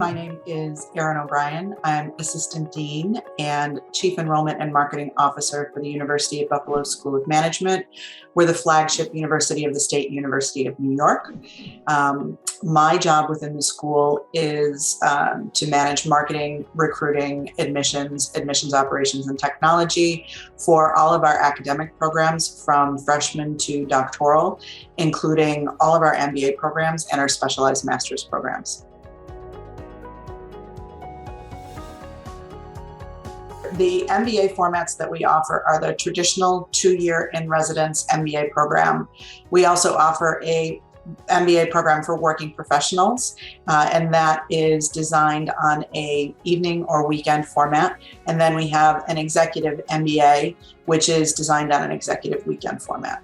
My name is Erin O'Brien. I'm Assistant Dean and Chief Enrollment and Marketing Officer for the University of Buffalo School of Management. We're the flagship university of the State University of New York. My job within the school is to manage marketing, recruiting, admissions operations, and technology for all of our academic programs from freshman to doctoral, including all of our MBA programs and our specialized master's programs. The MBA formats that we offer are the traditional 2-year in-residence MBA program. We also offer a MBA program for working professionals, and that is designed on a evening or weekend format. And then we have an executive MBA, which is designed on an executive weekend format.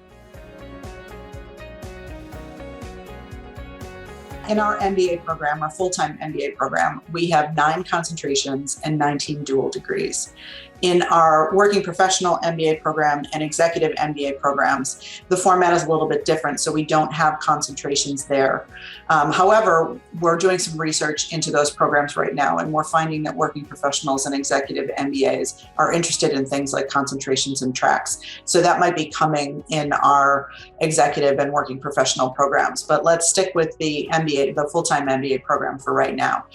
In our MBA program, our full-time MBA program, we have 9 concentrations and 19 dual degrees. In our working professional MBA program and executive MBA programs, the format is a little bit different, so we don't have concentrations there. However, we're doing some research into those programs right now, and we're finding that working professionals and executive MBAs are interested in things like concentrations and tracks. So that might be coming in our executive and working professional programs. But let's stick with the MBA, the full-time MBA program for right now.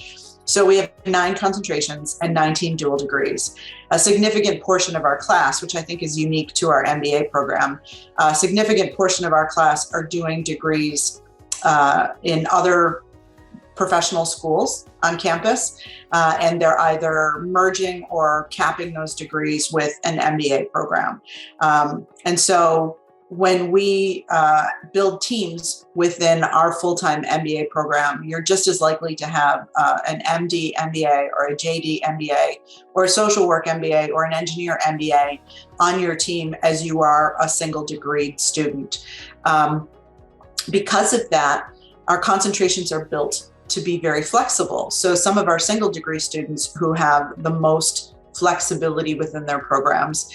So we have 9 concentrations and 19 dual degrees. A significant portion of our class, which I think is unique to our MBA program, a significant portion of our class are doing degrees in other professional schools on campus, and they're either merging or capping those degrees with an MBA program. And so when we build teams within our full-time MBA program, you're just as likely to have an MD MBA or a JD MBA or a social work MBA or an engineer MBA on your team as you are a single degree student. Because of that, our concentrations are built to be very flexible. So some of our single degree students who have the most flexibility within their programs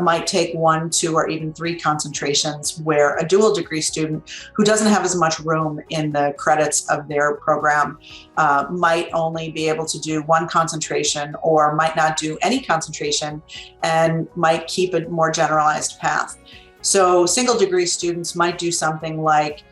might take 1, 2, or even 3 concentrations, where a dual degree student who doesn't have as much room in the credits of their program might only be able to do 1 concentration or might not do any concentration and might keep a more generalized path. So single degree students might do something like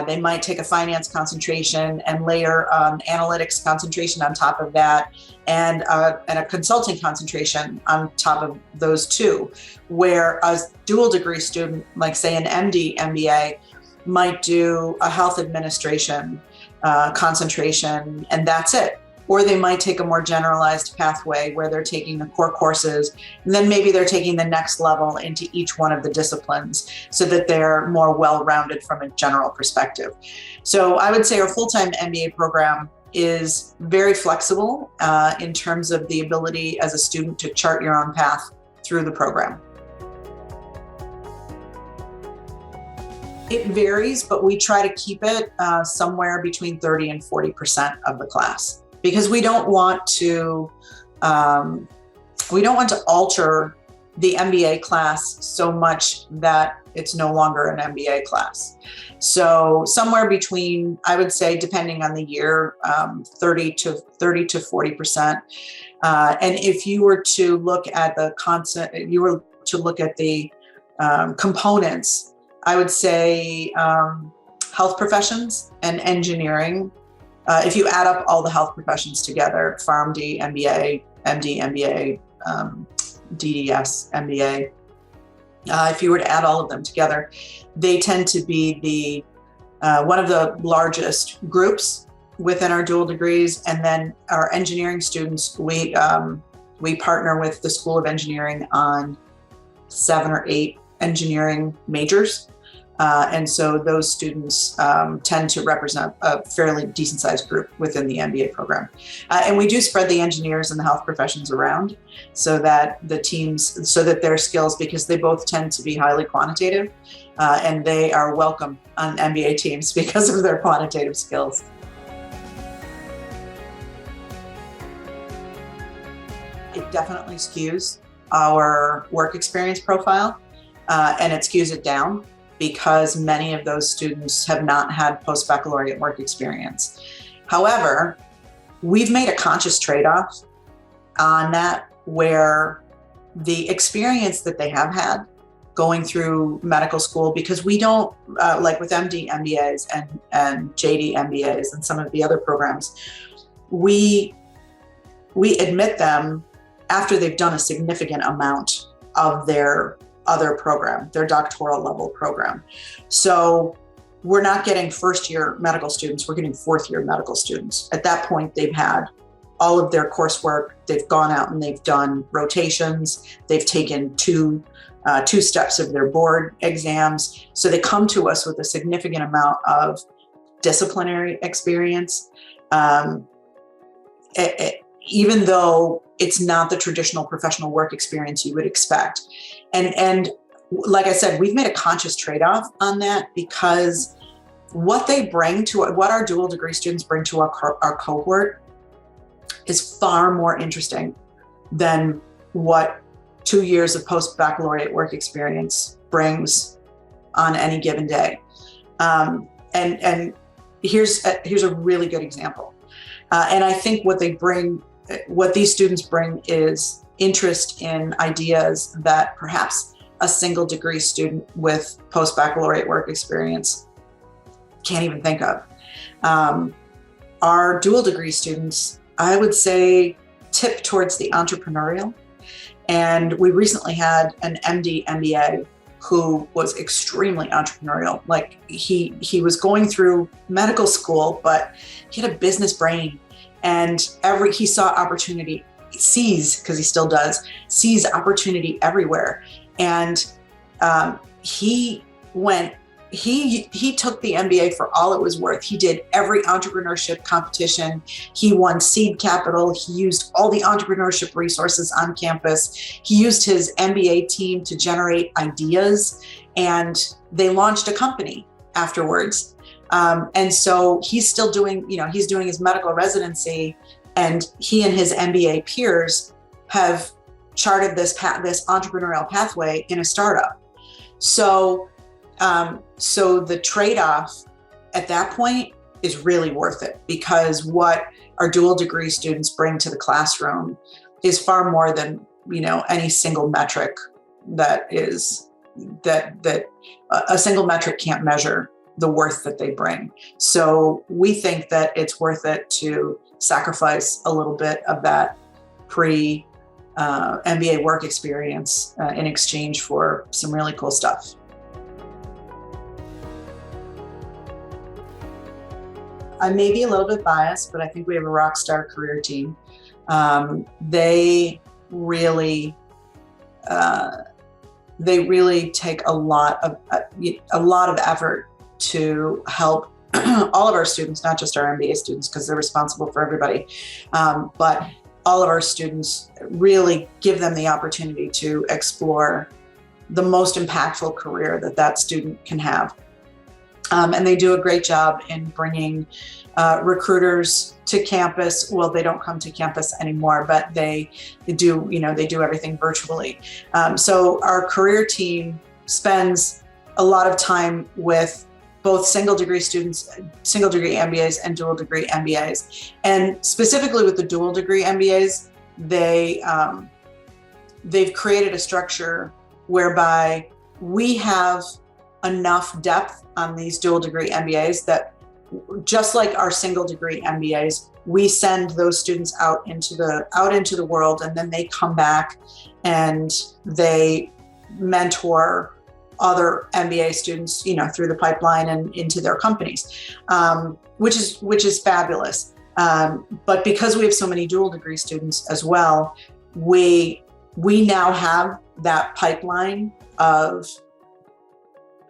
they might take a finance concentration and layer analytics concentration on top of that, and a consulting concentration on top of those 2, where a dual degree student, like say an MD MBA, might do a health administration concentration, and that's it. Or they might take a more generalized pathway where they're taking the core courses, and then maybe they're taking the next level into each one of the disciplines so that they're more well-rounded from a general perspective. So I would say our full-time MBA program is very flexible in terms of the ability as a student to chart your own path through the program. It varies, but we try to keep it somewhere between 30 and 40% of the class, because we don't want to alter the MBA class so much that it's no longer an MBA class. So somewhere between, I would say, depending on the year, 30 to 40%. And if you were to look at the components, I would say health professions and engineering. If you add up all the health professions together, PharmD, MBA, MD, MBA, DDS, MBA, if you were to add all of them together, they tend to be the one of the largest groups within our dual degrees. And then our engineering students, we partner with the School of Engineering on 7 or 8 engineering majors. And so those students tend to represent a fairly decent sized group within the MBA program. And we do spread the engineers and the health professions around so that their skills, because they both tend to be highly quantitative, and they are welcome on MBA teams because of their quantitative skills. It definitely skews our work experience profile, and it skews it down, because many of those students have not had post-baccalaureate work experience. However, we've made a conscious trade-off on that, where the experience that they have had going through medical school, because we don't, like with MD MBAs and JD MBAs and some of the other programs, we admit them after they've done a significant amount of their other program, their doctoral level program. So we're not getting first-year medical students, we're getting fourth-year medical students. At that point, they've had all of their coursework, they've gone out and they've done rotations, they've taken two steps of their board exams. So they come to us with a significant amount of disciplinary experience, even though it's not the traditional professional work experience you would expect. And like I said, we've made a conscious trade-off on that, because what our dual degree students bring to our cohort is far more interesting than what 2 years of post-baccalaureate work experience brings on any given day. And here's a really good example. And I think what these students bring is interest in ideas that perhaps a single degree student with post-baccalaureate work experience can't even think of. Our dual degree students, I would say, tip towards the entrepreneurial. And we recently had an MD MBA who was extremely entrepreneurial. Like he was going through medical school, but he had a business brain, and he saw opportunity, because he still does, sees opportunity everywhere. And he took the MBA for all it was worth. He did every entrepreneurship competition. He won seed capital. He used all the entrepreneurship resources on campus. He used his MBA team to generate ideas, and they launched a company afterwards. And so he's still doing, he's doing his medical residency, and he and his MBA peers have charted this entrepreneurial pathway in a startup. So the trade-off at that point is really worth it, because what our dual degree students bring to the classroom is far more than, any single metric that a single metric can't measure the worth that they bring. So we think that it's worth it to sacrifice a little bit of that MBA work experience in exchange for some really cool stuff. I may be a little bit biased, but I think we have a rock star career team. They really take a lot of effort to help all of our students, not just our MBA students, because they're responsible for everybody, but all of our students, really give them the opportunity to explore the most impactful career that student can have. And they do a great job in bringing recruiters to campus. Well, they don't come to campus anymore, but they do everything virtually. So our career team spends a lot of time with both single degree students, single degree MBAs and dual degree MBAs. And specifically with the dual degree MBAs, they've created a structure whereby we have enough depth on these dual degree MBAs that, just like our single degree MBAs, we send those students out into the world, and then they come back and they mentor other MBA students, through the pipeline and into their companies, which is fabulous. But because we have so many dual degree students as well, we now have that pipeline of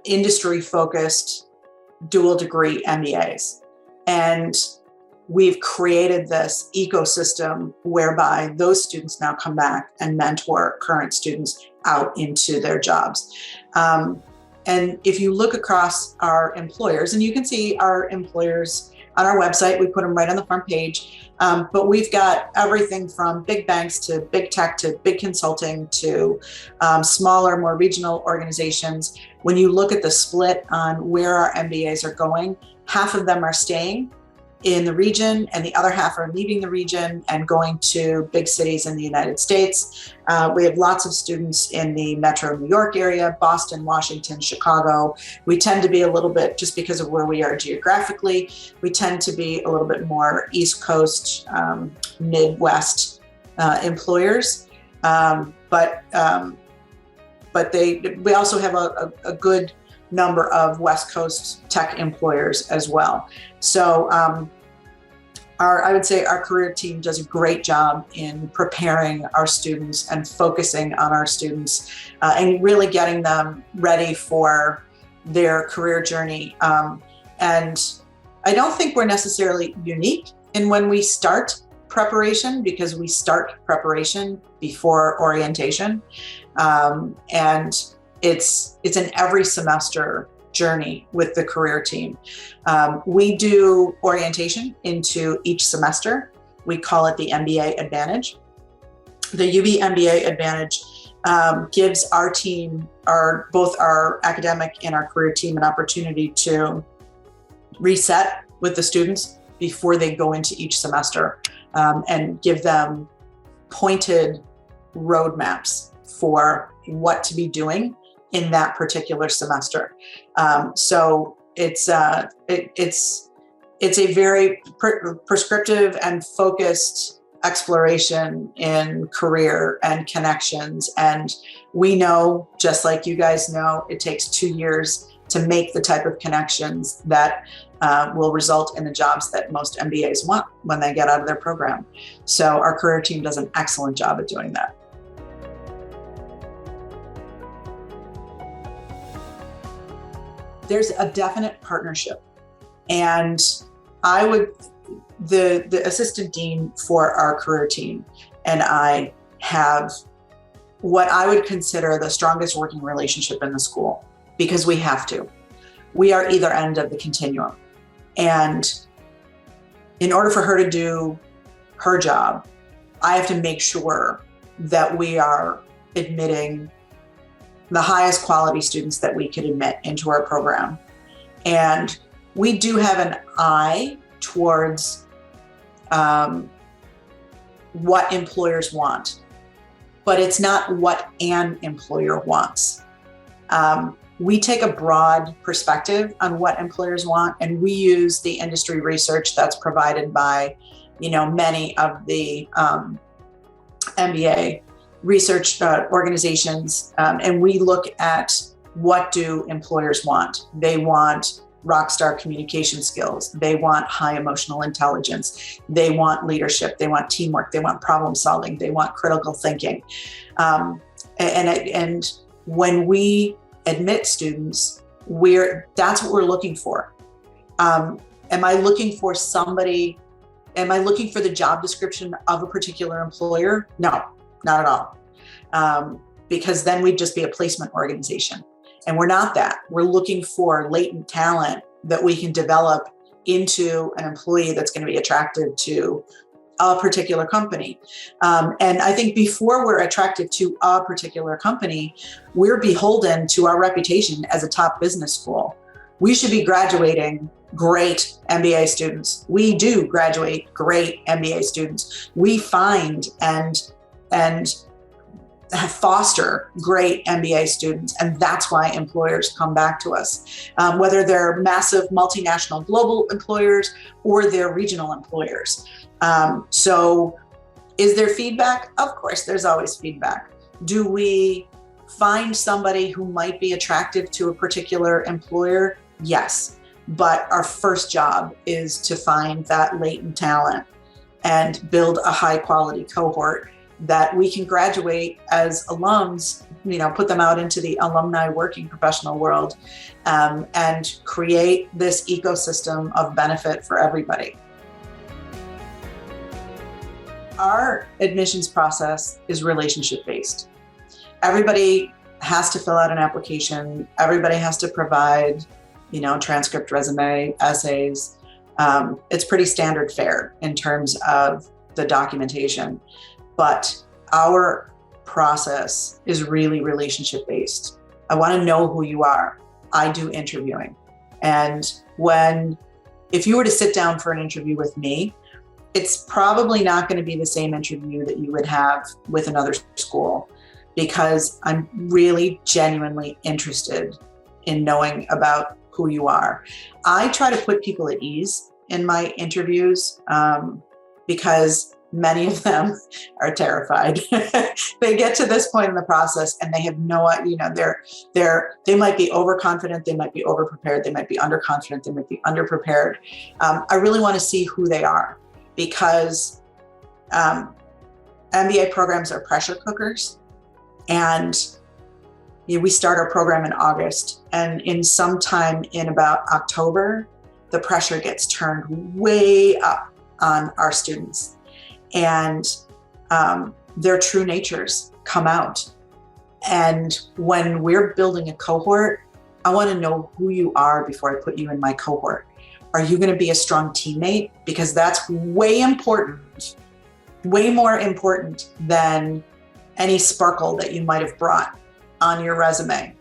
industry-focused dual degree MBAs. And we've created this ecosystem whereby those students now come back and mentor current students out into their jobs. And if you look across our employers, and you can see our employers on our website, we put them right on the front page, but we've got everything from big banks to big tech to big consulting to smaller, more regional organizations. When you look at the split on where our MBAs are going, half of them are staying in the region, and the other half are leaving the region and going to big cities in the United States. We have lots of students in the metro New York area, Boston, Washington, Chicago. We tend to be a little bit, just because of where we are geographically, we tend to be a little bit more East Coast, Midwest employers. But we also have a good number of West Coast tech employers as well. So I would say our career team does a great job in preparing our students and focusing on our students and really getting them ready for their career journey. And I don't think we're necessarily unique in when we start preparation, because we start preparation before orientation. And it's an every semester journey with the career team. We do orientation into each semester. We call it the MBA Advantage. The UB MBA Advantage gives our team, both our academic and our career team, an opportunity to reset with the students before they go into each semester, and give them pointed roadmaps for what to be doing in that particular semester. So it's a very prescriptive and focused exploration in career and connections. And we know, just like you guys know, it takes 2 years to make the type of connections that will result in the jobs that most MBAs want when they get out of their program. So our career team does an excellent job at doing that. There's a definite partnership, and the assistant dean for our career team and I have what I would consider the strongest working relationship in the school, because we have to. We are either end of the continuum. And in order for her to do her job, I have to make sure that we are admitting the highest quality students that we could admit into our program. And we do have an eye towards what employers want, but it's not what an employer wants. We take a broad perspective on what employers want, and we use the industry research that's provided by, many of the MBA research organizations, and we look at what do employers want. They want rock star communication skills. They want high emotional intelligence. They want leadership. They want teamwork. They want problem solving. They want critical thinking. And when we admit students, that's what we're looking for. Am I looking for the job description of a particular employer? No, not at all. Because then we'd just be a placement organization. And we're not that. We're looking for latent talent that we can develop into an employee that's going to be attractive to a particular company. And I think before we're attractive to a particular company, we're beholden to our reputation as a top business school. We should be graduating great MBA students. We do graduate great MBA students. We find and foster great MBA students, and that's why employers come back to us, whether they're massive multinational global employers or they're regional employers. So is there feedback? Of course, there's always feedback. Do we find somebody who might be attractive to a particular employer? Yes, but our first job is to find that latent talent and build a high quality cohort that we can graduate as alums, put them out into the alumni working professional world, and create this ecosystem of benefit for everybody. Our admissions process is relationship-based. Everybody has to fill out an application. Everybody has to provide, transcript, resume, essays. It's pretty standard fare in terms of the documentation. But our process is really relationship-based. I want to know who you are. I do interviewing. And when if you were to sit down for an interview with me, it's probably not going to be the same interview that you would have with another school, because I'm really genuinely interested in knowing about who you are. I try to put people at ease in my interviews because many of them are terrified. They get to this point in the process and they have no idea, they might be overconfident, they might be overprepared, they might be underconfident, they might be underprepared. I really want to see who they are, because MBA programs are pressure cookers. And we start our program in August, and in sometime in about October, the pressure gets turned way up on our students, and their true natures come out. And when we're building a cohort, I want to know who you are before I put you in my cohort. Are you going to be a strong teammate? Because that's way important, way more important than any sparkle that you might have brought on your resume.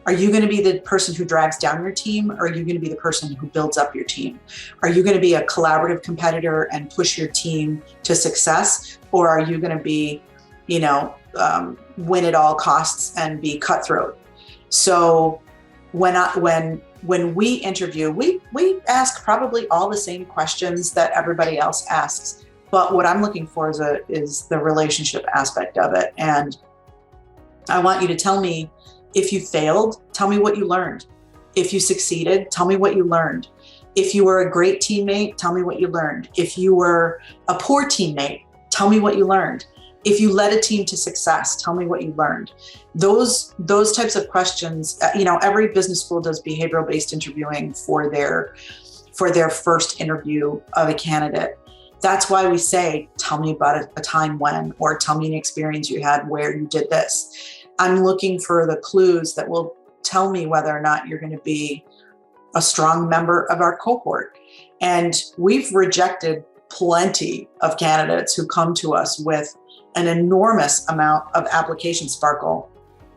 Are you going to be the person who drags down your team, or are you going to be the person who builds up your team? Are you going to be a collaborative competitor and push your team to success? Or are you going to be, win at all costs and be cutthroat? So when we interview, we ask probably all the same questions that everybody else asks. But what I'm looking for is the relationship aspect of it. And I want you to tell me, if you failed, tell me what you learned. If you succeeded, tell me what you learned. If you were a great teammate, tell me what you learned. If you were a poor teammate, tell me what you learned. If you led a team to success, tell me what you learned. Those types of questions, every business school does behavioral-based interviewing for their first interview of a candidate. That's why we say, tell me about a time when, or tell me an experience you had where you did this. I'm looking for the clues that will tell me whether or not you're going to be a strong member of our cohort. And we've rejected plenty of candidates who come to us with an enormous amount of application sparkle,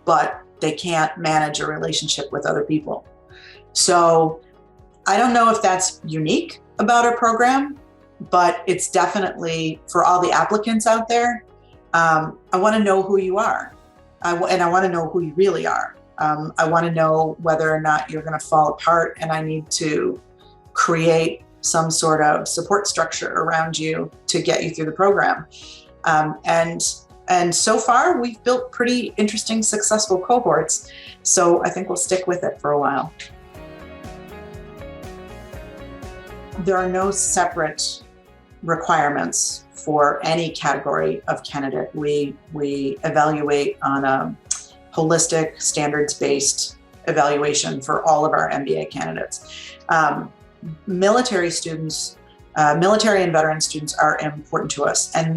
but they can't manage a relationship with other people. So I don't know if that's unique about our program, but it's definitely for all the applicants out there. I want to know who you are. And I want to know who you really are. I want to know whether or not you're going to fall apart, and I need to create some sort of support structure around you to get you through the program. And so far, we've built pretty interesting, successful cohorts. So I think we'll stick with it for a while. There are no separate requirements for any category of candidate. We evaluate on a holistic, standards-based evaluation for all of our MBA candidates. Military and veteran students are important to us, and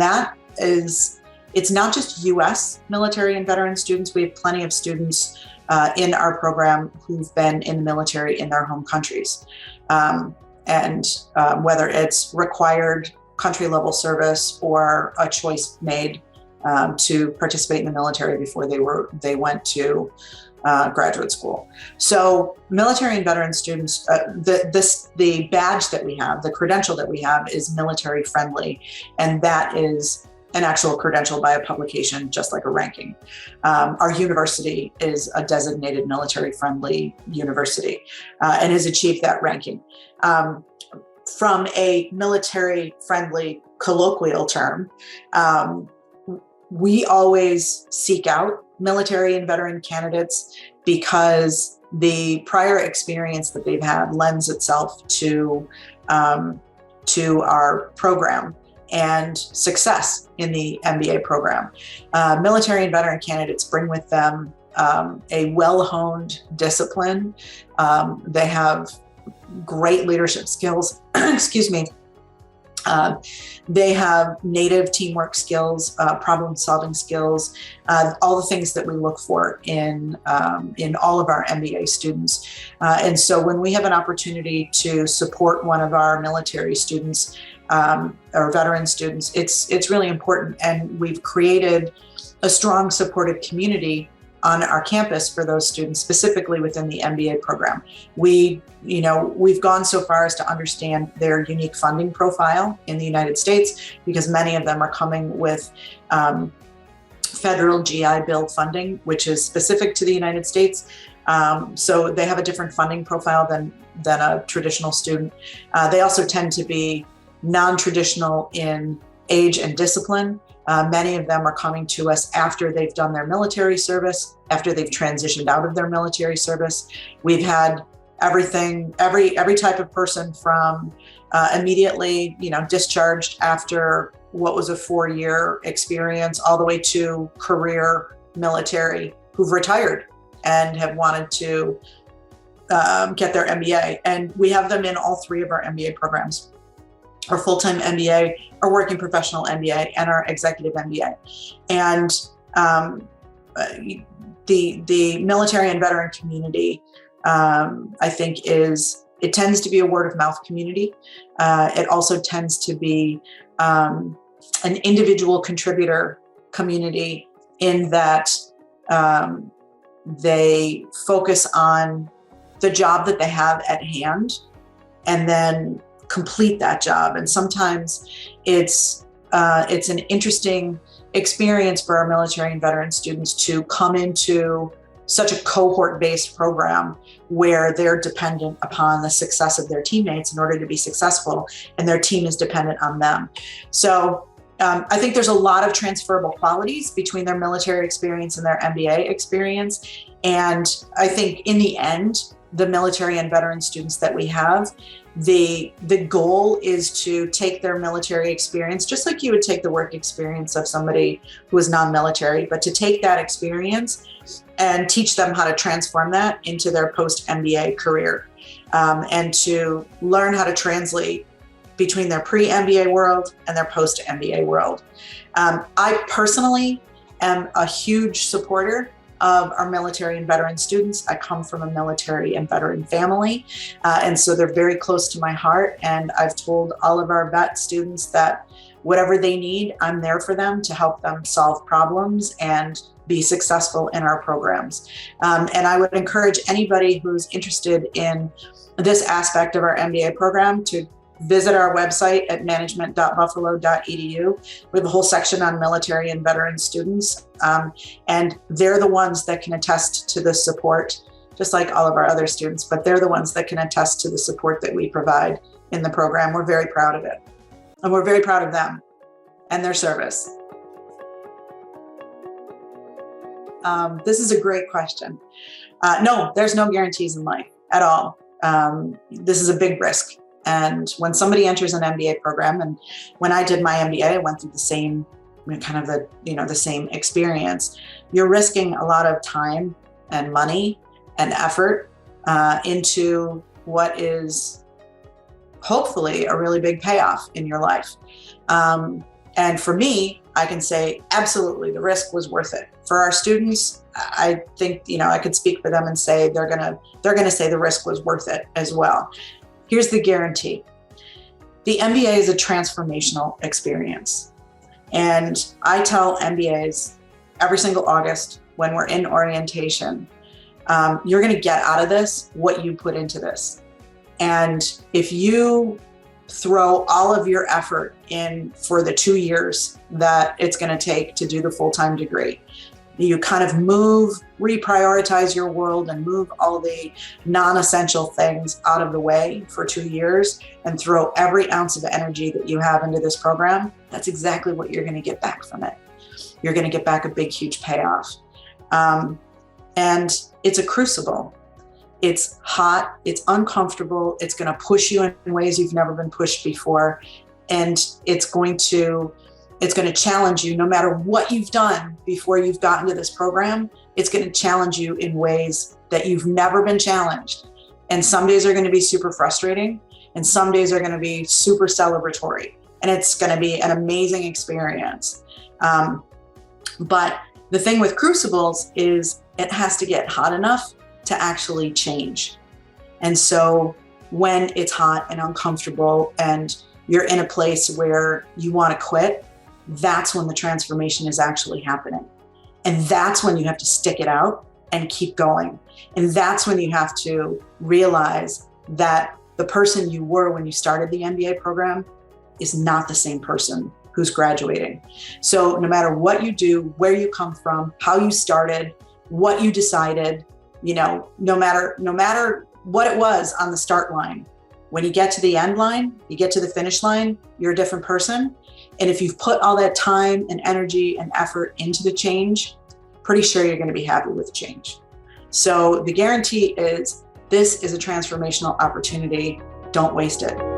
it's not just U.S. military and veteran students. We have plenty of students in our program who've been in the military in their home countries. And whether it's required country level service or a choice made to participate in the military before they went to graduate school. So military and veteran students, the badge that we have, the credential that we have is military friendly, and that is an actual credential by a publication, just like a ranking. Our university is a designated military friendly university and has achieved that ranking. From a military friendly colloquial term, we always seek out military and veteran candidates because the prior experience that they've had lends itself to our program and success in the MBA program. Military and veteran candidates bring with them a well-honed discipline. They have great leadership skills, excuse me. They have native teamwork skills, problem-solving skills, all the things that we look for in all of our MBA students. And so when we have an opportunity to support one of our military students or veteran students, it's really important. And we've created a strong supportive community on our campus for those students, specifically within the MBA program. We've gone so far as to understand their unique funding profile in the United States, because many of them are coming with federal GI Bill funding, which is specific to the United States. So they have a different funding profile than a traditional student. They also tend to be non-traditional in age and discipline. Many of them are coming to us after they've done their military service, after they've transitioned out of their military service. We've had everything, every type of person from immediately, discharged after what was a 4-year experience, all the way to career military who've retired and have wanted to get their MBA. And we have them in all 3 of our MBA programs: our full-time MBA, our working professional MBA, and our executive MBA. And the military and veteran community, I think, it tends to be a word of mouth community. It also tends to be an individual contributor community, in that they focus on the job that they have at hand and then complete that job. And sometimes it's an interesting experience for our military and veteran students to come into such a cohort-based program where they're dependent upon the success of their teammates in order to be successful, and their team is dependent on them. So I think there's a lot of transferable qualities between their military experience and their MBA experience. And I think in the end, the military and veteran students that we have, the goal is to take their military experience, just like you would take the work experience of somebody who is non-military, but to take that experience and teach them how to transform that into their post-MBA career, and to learn how to translate between their pre-MBA world and their post-MBA world. I personally am a huge supporter of our military and veteran students. I come from a military and veteran family, and so they're very close to my heart. And I've told all of our vet students that whatever they need, I'm there for them to help them solve problems and be successful in our programs. And I would encourage anybody who's interested in this aspect of our MBA program to visit our website at management.buffalo.edu. We have a whole section on military and veteran students, and they're the ones that can attest to the support, just like all of our other students, but they're the ones that can attest to the support that we provide in the program. We're very proud of it, and we're very proud of them and their service. This is a great question. No, there's no guarantees in life at all. This is a big risk. And when somebody enters an MBA program, and when I did my MBA, I went through the same the same experience. You're risking a lot of time and money and effort into what is hopefully a really big payoff in your life. And for me, I can say absolutely the risk was worth it. For our students, I think I could speak for them and say they're gonna say the risk was worth it as well. Here's the guarantee. The MBA is a transformational experience. And I tell MBAs every single August when we're in orientation, you're gonna get out of this what you put into this. And if you throw all of your effort in for the 2 years that it's gonna take to do the full-time degree, you kind of reprioritize your world and move all the non-essential things out of the way for 2 years and throw every ounce of energy that you have into this program, that's exactly what you're going to get back from it. You're going to get back a big, huge payoff. And it's a crucible. It's hot, it's uncomfortable, it's going to push you in ways you've never been pushed before. And it's going to challenge you no matter what you've done before you've gotten to this program. It's going to challenge you in ways that you've never been challenged. And some days are going to be super frustrating, and some days are going to be super celebratory. And it's going to be an amazing experience. But the thing with crucibles is it has to get hot enough to actually change. And so when it's hot and uncomfortable and you're in a place where you want to quit, that's when the transformation is actually happening. And that's when you have to stick it out and keep going. And that's when you have to realize that the person you were when you started the MBA program is not the same person who's graduating. So no matter what you do, where you come from, how you started, what you decided, no matter what it was on the start line, when you get to the end line, you get to the finish line, you're a different person. And if you've put all that time and energy and effort into the change, pretty sure you're going to be happy with the change. So the guarantee is this is a transformational opportunity. Don't waste it.